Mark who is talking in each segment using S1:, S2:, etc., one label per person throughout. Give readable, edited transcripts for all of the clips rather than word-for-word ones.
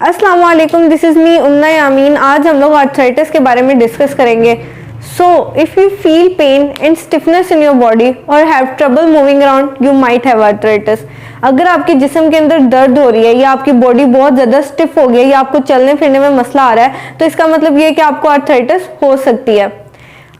S1: अस्सलाम वालेकुम, this is me उन्ना यामीन। आज हम लोग आर्थराइटिस के बारे में डिस्कस करेंगे। So if you feel pain and stiffness in your body और have trouble moving around, you might have arthritis. अगर आपके जिस्म के अंदर दर्द हो रही है या आपकी बॉडी बहुत ज़्यादा स्टिफ हो गई है या आपको चलने फिरने में मसला आ रहा है, तो इसका मतलब ये है कि आपको आर्थराइटिस हो सकती है।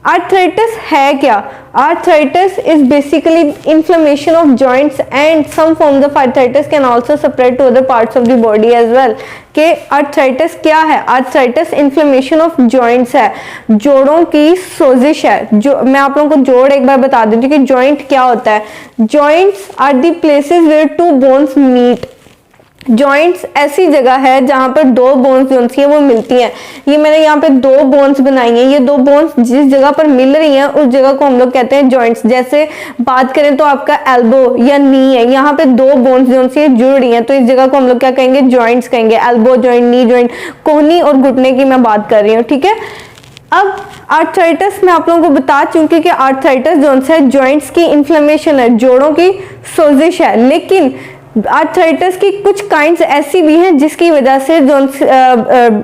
S1: आर्थराइटिस है क्या? Arthritis is basically inflammation of joints and some forms of arthritis can also spread to other parts of the body as well। कि आर्थराइटिस क्या है? आर्थराइटिस इन्फ्लेमेशन ऑफ जॉइंट्स है, जोड़ों की सोजिश है। जो मैं आप लोगों को जोड़ एक बार बता देती हूँ कि जॉइंट क्या होता है। Joints are the places where two bones meet. Joints ऐसी जगह है जहां पर दो बोन्स जो है वो मिलती हैं। ये मैंने यहाँ पे दो बोन्स बनाई हैं। ये दो बोन्स जिस जगह पर मिल रही हैं उस जगह को हम लोग कहते हैं जॉइंट्स। जैसे बात करें तो आपका एल्बो या नी है, यहाँ पे दो बोन्स जो है जुड़ रही हैं, तो इस जगह को हम लोग क्या कहेंगे? जॉइंट्स कहेंगे। एल्बो जॉइंट, नी जॉइंट, कोहनी और घुटने की मैं बात कर रही हूँ, ठीक है। अब आर्थराइटिस मैं आप लोगों को बता चुकी कि आर्थराइटिस जो है जॉइंट्स की इन्फ्लेमेशन है, जोड़ों की सोजिश है। लेकिन आर्थराइटिस की कुछ काइंड्स ऐसी भी हैं जिसकी वजह से जो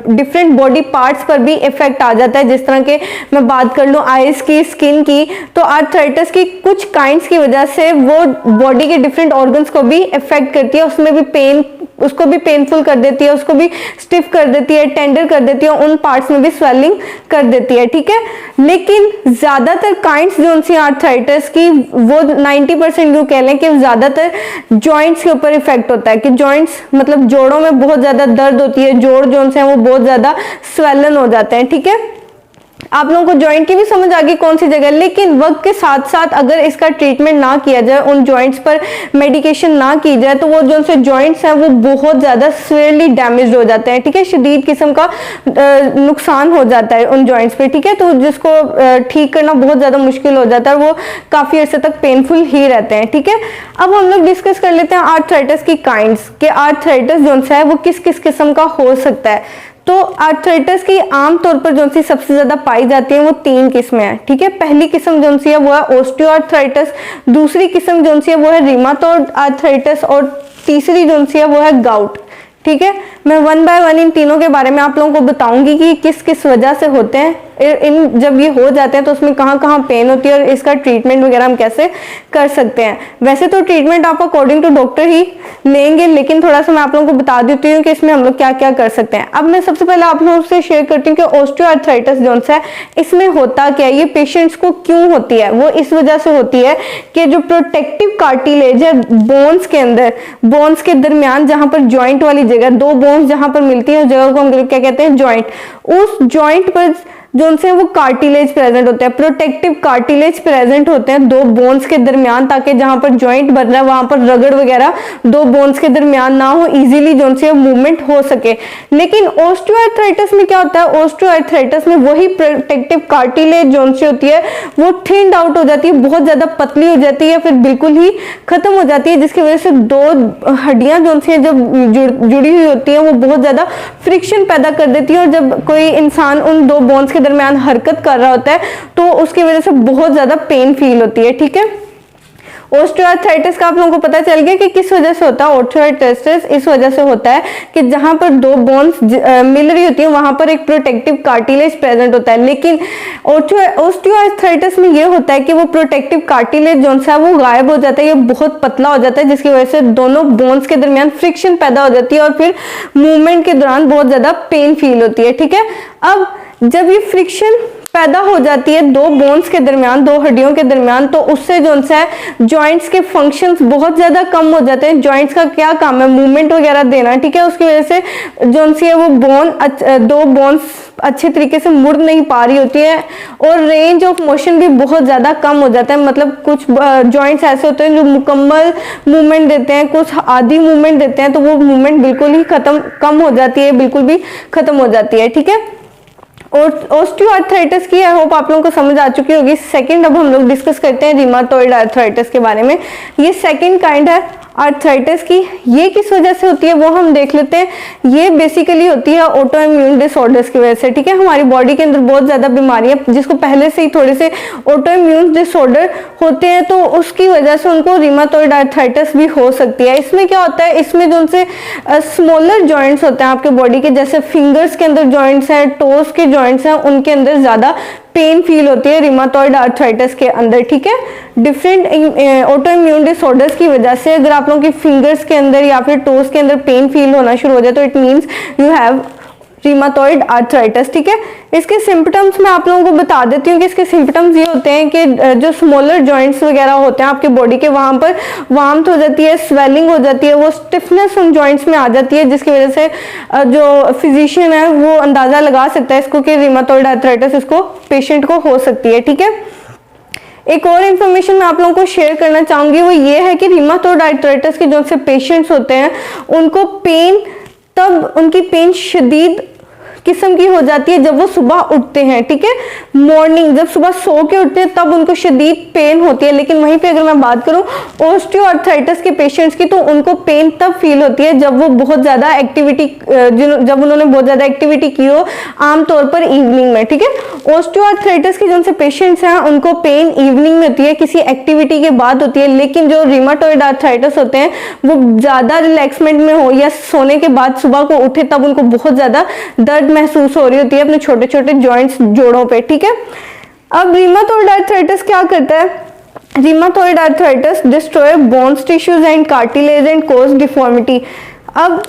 S1: डिफरेंट बॉडी पार्ट्स पर भी इफेक्ट आ जाता है। जिस तरह के मैं बात कर लूँ आइज की, स्किन की, तो आर्थराइटिस की कुछ काइंड्स की वजह से वो बॉडी के डिफरेंट ऑर्गन्स को भी इफेक्ट करती है। उसमें भी पेन, उसको भी पेनफुल कर देती है, उसको भी स्टिफ कर देती है, टेंडर कर देती है, उन पार्ट्स में भी स्वेलिंग कर देती है, ठीक है। लेकिन ज्यादातर काइंड्स जो उनसी आर्थराइटिस की वो 90% यूं कह लें कि ज्यादातर जॉइंट्स के ऊपर इफेक्ट होता है। कि जॉइंट्स मतलब जोड़ों में बहुत ज्यादा दर्द होती है, जोड़ जो हैं वो बहुत ज्यादा स्वेलन हो जाते हैं, ठीक है। आप लोगों को जॉइंट की भी समझ आ गई कौन सी जगह। लेकिन वक्त के साथ साथ अगर इसका ट्रीटमेंट ना किया जाए, उन जॉइंट्स पर मेडिकेशन ना की जाए, तो वो जो से जॉइंट्स हैं वो बहुत ज्यादा सीवियरली डैमेज हो जाते हैं, ठीक है। शदीद किस्म का नुकसान हो जाता है उन जॉइंट्स पे, ठीक है। तो जिसको ठीक करना बहुत ज्यादा मुश्किल हो जाता है, वो काफी अर्से तक पेनफुल ही रहते हैं, ठीक है। अब हम लोग डिस्कस कर लेते हैं आर्थराइटिस की काइंड्स के आर्थराइटिस जो है वो किस किस किस्म का हो सकता है। तो आर्थराइटिस की आमतौर पर जो सी सबसे ज्यादा पाई जाती है वो तीन किस्में हैं, ठीक है। पहली किस्म जो सी है वो है ओस्टियोआर्थराइटिस, दूसरी किस्म जो सी है वो है रिमाटॉयड आर्थराइटिस और तीसरी जो सी है वो है गाउट, ठीक है। मैं वन बाय वन इन तीनों के बारे में आप लोगों को बताऊंगी कि किस किस वजह से होते हैं। इन जब ये हो जाते हैं तो उसमें कहाँ कहाँ पेन होती है और इसका ट्रीटमेंट वगैरह हम कैसे कर सकते हैं। वैसे तो ट्रीटमेंट आप अकॉर्डिंग टू डॉक्टर ही लेंगे, लेकिन थोड़ा सा मैं आप लोगों को बता देती हूँ कि इसमें हम लोग क्या क्या कर सकते हैं। अब मैं सबसे पहले आप लोगों से शेयर करती हूँ कि ओस्टियोआर्थराइटिस जो है इसमें होता क्या है, ये पेशेंट्स को क्यों होती है। वो इस वजह से होती है कि जो प्रोटेक्टिव कार्टिलेज है बोन्स के अंदर, बोन्स के दरमियान जहां पर जॉइंट वाली जगह, दो बोन्स जहां पर मिलती है उस जगह को हम क्या कहते हैं? जॉइंट। उस जॉइंट पर जो उनसे वो कार्टिलेज प्रेजेंट होते हैं, प्रोटेक्टिव कार्टिलेज प्रेजेंट होते हैं दो बोन्स के दरमियान, ताकि जहां पर जॉइंट बन रहा है वहां पर रगड़ वगैरह दो बोन्स के दरमियान ना हो, इजीली जो उनसे मूवमेंट हो सके। लेकिन ओस्टियोआर्थराइटिस में क्या होता है? ओस्टियोआर्थराइटिस में वही प्रोटेक्टिव कार्टिलेज जो उनसे होती है वो थिन्ड आउट हो जाती है, बहुत ज्यादा पतली हो जाती है, फिर बिल्कुल ही खत्म हो जाती है, जिसकी वजह से दो हड्डियां जो उनसे जब जुड़ी हुई होती है वो बहुत ज्यादा फ्रिक्शन पैदा कर देती है। और जब कोई इंसान उन दो बोन्स के दरमियान हरकत कर रहा होता है तो उसकी वजह से बहुत ज्यादा पेन फील होती है, ठीक है। ओस्टियोआर्थराइटिस का आप लोगों को पता चल गया कि किस वजह से होता है। ओस्टियोआर्थराइटिस इस वजह से होता है कि जहां पर दो बोन्स मिल रही होती है वहां पर एक प्रोटेक्टिव कार्टिलेज प्रेजेंट होता है। लेकिन ओस्टियोआर्थराइटिस में ये होता है कि वो प्रोटेक्टिव कार्टिलेज जो है वो गायब हो जाता है, ये बहुत पतला हो जाता है, जिसकी वजह से दोनों बोन्स के दरमियान फ्रिक्शन पैदा हो जाती है और फिर मूवमेंट के दौरान बहुत ज्यादा पेन फील होती है, ठीक है। अब जब ये फ्रिक्शन पैदा हो जाती है दो बोन्स के दरमियान, दो हड्डियों के दरमियान, तो उससे जो है जॉइंट्स के फंक्शंस बहुत ज्यादा कम हो जाते हैं। जॉइंट्स का क्या काम है? मूवमेंट वगैरह देना, ठीक है। उसकी वजह से जो है वो दो बोन्स अच्छे तरीके से मुड़ नहीं पा रही होती है और रेंज ऑफ मोशन भी बहुत ज्यादा कम हो जाता है। मतलब कुछ जॉइंट्स ऐसे होते हैं जो मुकम्मल मूवमेंट देते हैं, कुछ आधी मूवमेंट देते हैं, तो वो मूवमेंट बिल्कुल ही कम हो जाती है, बिल्कुल भी खत्म हो जाती है, ठीक है। और ओस्टियोआर्थराइटिस की आई होप आप लोगों को समझ आ चुकी होगी। सेकंड अब हम लोग डिस्कस करते हैं रिमाटॉयड आर्थराइटिस के बारे में। ये सेकंड काइंड है आर्थराइटिस की। ये किस वजह से होती है वो हम देख लेते हैं। ये बेसिकली होती है ऑटो इम्यून डिसऑर्डर्स की वजह से, ठीक है। हमारी बॉडी के अंदर बहुत ज़्यादा बीमारियां जिसको पहले से ही थोड़े से ऑटो इम्यून डिसऑर्डर होते हैं तो उसकी वजह से उनको रिमाटॉइड आर्थराइटिस भी हो सकती है। इसमें क्या होता है, इसमें जो उनसे स्मॉलर जॉइंट्स होते हैं आपके बॉडी के, जैसे फिंगर्स के अंदर जॉइंट्स हैं, टोज के जॉइंट्स हैं, उनके अंदर ज़्यादा पेन फील होती है रिमाटॉइड आर्थराइटिस के अंदर, ठीक है। डिफरेंट ऑटो इम्यून डिसऑर्डर्स की वजह से अगर आप लोगों की फिंगर्स के अंदर या फिर टोज के अंदर पेन फील होना शुरू हो जाए तो it means you have rheumatoid arthritis, ठीक है। इसके सिम्पटम्स मैं आप लोगों को बता देती हूँ कि इसके सिम्पटम्स ये होते हैं कि जो स्मॉलर जॉइंट्स वगैरह होते हैं आपके बॉडी के, वहाँ पर वार्मथ हो जाती है, स्वेलिंग हो जाती है, वो स्टिफनेस उन जॉइंट्स में आ जाती है, जिसकी वजह से जो फिजिशियन है वो अंदाज़ा लगा सकता है इसको कि रिमाटॉइड आर्थराइटिस इसको पेशेंट को हो सकती है, ठीक है। एक और इन्फॉर्मेशन मैं आप लोगों को शेयर करना चाहूंगी, वो ये है कि रिमाटॉइड आर्थराइटिस के जो से पेशेंट्स होते हैं उनको पेन, तब उनकी पेन शदीद किस्म की हो जाती है जब वो सुबह उठते हैं, ठीक है। मॉर्निंग जब सुबह सो के उठते हैं तब उनको शदीद पेन होती है। लेकिन वहीं पे अगर मैं बात करूं ऑस्टियोआर्थराइटिस के पेशेंट्स की, तो उनको पेन तब फील होती है जब वो बहुत ज़्यादा एक्टिविटी, जब उन्होंने बहुत ज़्यादा एक्टिविटी की हो, आमतौर पर इवनिंग में, ठीक है। ऑस्टियोआर्थराइटिस के जो पेशेंट्स हैं उनको पेन इवनिंग में होती है, किसी एक्टिविटी के बाद होती है। लेकिन जो रिमाटॉइड आर्थराइटिस होते हैं वो ज़्यादा रिलैक्समेंट में हो या सोने के बाद सुबह को उठे तब उनको बहुत ज़्यादा दर्द महसूस हो रही होती है अपने छोटे छोटे जॉइंट्स, जोड़ों पे, ठीक है। अब रिमाटॉइड आर्थराइटिस क्या करता है, rheumatoid arthritis destroy bones, tissues and cartilage and cause deformity. अब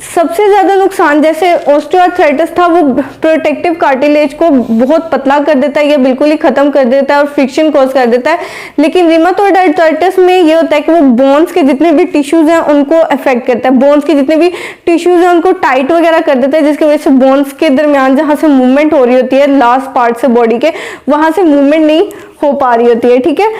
S1: सबसे ज्यादा नुकसान, जैसे ऑस्टियोआर्थराइटिस था, वो प्रोटेक्टिव कार्टिलेज को बहुत पतला कर देता है या बिल्कुल ही खत्म कर देता है और फ्रिक्शन कॉज कर देता है। लेकिन रिमाटॉइड आर्थराइटिस में ये होता है कि वो बोन्स के जितने भी टिश्यूज हैं उनको अफेक्ट करता है, बोन्स के जितने भी टिश्यूज हैं उनको टाइट वगैरह कर देता है, जिसकी वजह से बोन्स के दरमियान जहाँ से मूवमेंट हो रही होती है, लास्ट पार्ट से बॉडी के, वहां से मूवमेंट नहीं हो पा रही होती है, ठीक है।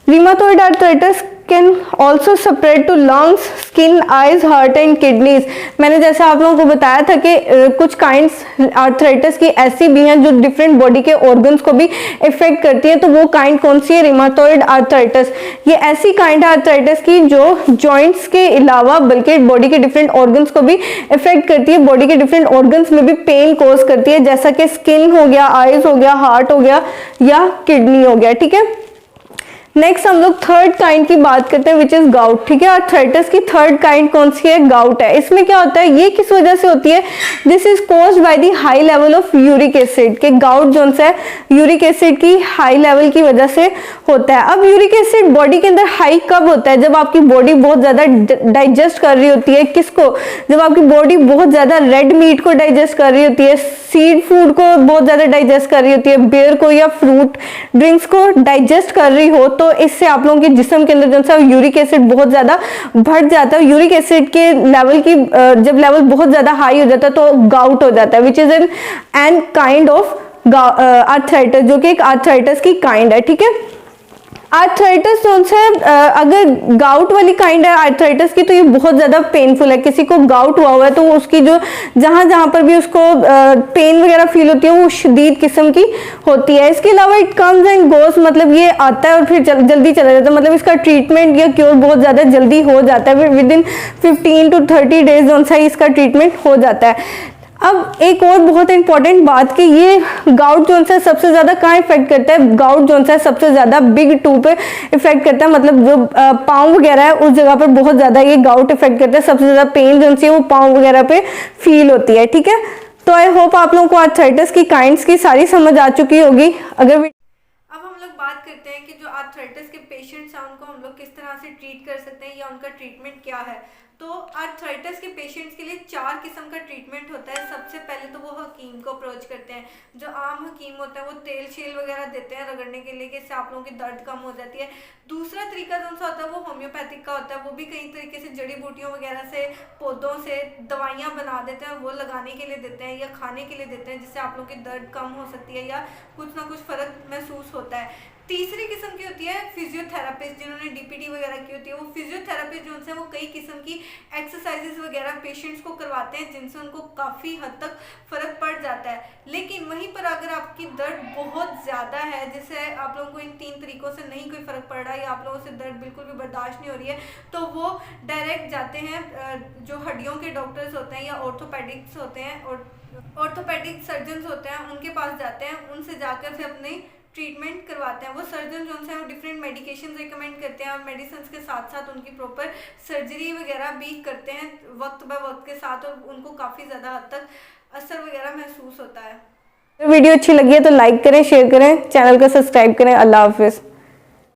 S1: Rheumatoid arthritis can also spread to lungs, skin, eyes, heart and kidneys. मैंने जैसे आप लोगों को बताया था कि कुछ काइंड्स आर्थराइटिस की ऐसी भी हैं जो डिफरेंट बॉडी के ऑर्गन्स को भी इफेक्ट करती है। तो वो काइंड कौन सी है, रिमाटॉइड आर्थराइटिस। ये ऐसी काइंड है आर्थराइटिस की जो जॉइंट्स के अलावा बल्कि बॉडी के डिफरेंट ऑर्गन्स को भी इफेक्ट करती है, बॉडी के डिफरेंट ऑर्गन्स में भी पेन कॉज करती है, जैसा कि स्किन हो गया, आईज हो गया, हार्ट हो गया या किडनी हो गया, ठीक है। नेक्स्ट हम लोग थर्ड काइंड की बात करते हैं विच इज गाउट, ठीक है। आर्थराइटिस की थर्ड काइंड कौन सी है, गाउट है। इसमें क्या होता है, ये किस वजह से होती है, this is caused by the high level of uric acid. के गाउट जो है यूरिक एसिड की हाई लेवल की वजह से होता है। अब यूरिक एसिड बॉडी के अंदर हाई कब होता है, जब आपकी बॉडी बहुत ज्यादा डाइजेस्ट कर रही होती है, किसको, जब आपकी बॉडी बहुत ज्यादा रेड मीट को डाइजेस्ट कर रही होती है, सीड फूड को बहुत ज्यादा डाइजेस्ट कर रही होती है, बेर को या फ्रूट ड्रिंक्स को डाइजेस्ट कर रही हो, तो इससे आप लोगों के जिस्म के अंदर जो है यूरिक एसिड बहुत ज्यादा बढ़ जाता है। यूरिक एसिड के लेवल की जब लेवल बहुत ज्यादा हाई हो जाता है तो गाउट हो जाता है, which is an kind of arthritis, जो कि एक आर्थराइटिस की काइंड है, ठीक है। आर्थराइटिस जो है अगर गाउट वाली काइंड है आर्थराइटिस की तो ये बहुत ज्यादा पेनफुल है। किसी को गाउट हुआ हुआ है तो उसकी जो जहां पर भी उसको पेन वगैरह फील होती है वो शदीद किस्म की होती है। इसके अलावा इट कम्स एंड गोस, मतलब ये आता है और फिर जल्दी चला जाता है, मतलब इसका ट्रीटमेंट या क्योर बहुत ज्यादा जल्दी हो जाता है, विद इन 15 to 30 डेज जो है इसका ट्रीटमेंट हो जाता है। अब एक और बहुत इंपॉर्टेंट बात कि ये गाउट जो है सबसे ज्यादा कहाँ इफेक्ट करता है, गाउट जो है सबसे ज्यादा बिग टू पे इफेक्ट करता है, मतलब जो पाँव वगैरह है उस जगह पर बहुत ज्यादा ये गाउट इफेक्ट करता है। सबसे ज्यादा पेन जो है वो पाँव वगैरह पे फील होती है, ठीक है। तो आई होप आप लोगों को आर्थराइटिस की काइंड्स की सारी समझ आ चुकी होगी। अगर अब हम लोग बात करते हैं कि जो आर्थराइटिस के पेशेंट्स हैं उनको हम लोग किस तरह से ट्रीट कर सकते हैं या उनका ट्रीटमेंट क्या है। तो आर्थराइटिस के पेशेंट्स के लिए 4 किस्म का ट्रीटमेंट होता है। सबसे पहले तो वो हकीम को अप्रोच करते हैं। जो आम हकीम होता है वो तेल शेल वगैरह देते हैं रगड़ने के लिए कि इससे आप लोगों की दर्द कम हो जाती है। दूसरा तरीका जो सा होता है वो होम्योपैथिक का होता है, वो भी कई तरीके से जड़ी बूटियों वगैरह से, पौधों से दवाइयाँ बना देते हैं, वो लगाने के लिए देते हैं या खाने के लिए देते हैं, जिससे आप लोगों की दर्द कम हो सकती है या कुछ ना कुछ फ़र्क महसूस होता है।
S2: तीसरी किस्म की होती है फिजियोथेरापिस्ट, जिन्होंने डीपीटी वगैरह की होती है। वो फिजियोथेरापिस्ट जो उनसे वो कई किस्म की एक्सरसाइजेस वगैरह पेशेंट्स को करवाते हैं, जिनसे उनको काफ़ी हद तक फ़र्क पड़ जाता है। लेकिन वहीं पर अगर आपकी दर्द बहुत ज़्यादा है, जिससे आप लोगों को इन 3 तरीकों से नहीं कोई फ़र्क पड़ रहा है, या आप लोगों से दर्द बिल्कुल भी बर्दाश्त नहीं हो रही है, तो वो डायरेक्ट जाते हैं जो हड्डियों के डॉक्टर्स होते हैं या ऑर्थोपेडिक्स होते हैं और ऑर्थोपेडिक सर्जन्स होते हैं, उनके पास जाते हैं। उनसे जाकर फिर अपनी ट्रीटमेंट करवाते हैं। वो सर्जन जो उनसे वो डिफरेंट मेडिकेशन रिकमेंड करते हैं और मेडिसिन के साथ साथ उनकी प्रॉपर सर्जरी वगैरह भी करते हैं वक्त ब वक्त के साथ, और उनको काफ़ी ज़्यादा हद तक असर वगैरह महसूस होता है।
S1: वीडियो अच्छी लगी है तो लाइक करें, शेयर करें, चैनल को सब्सक्राइब करें। अल्लाह हाफिज़।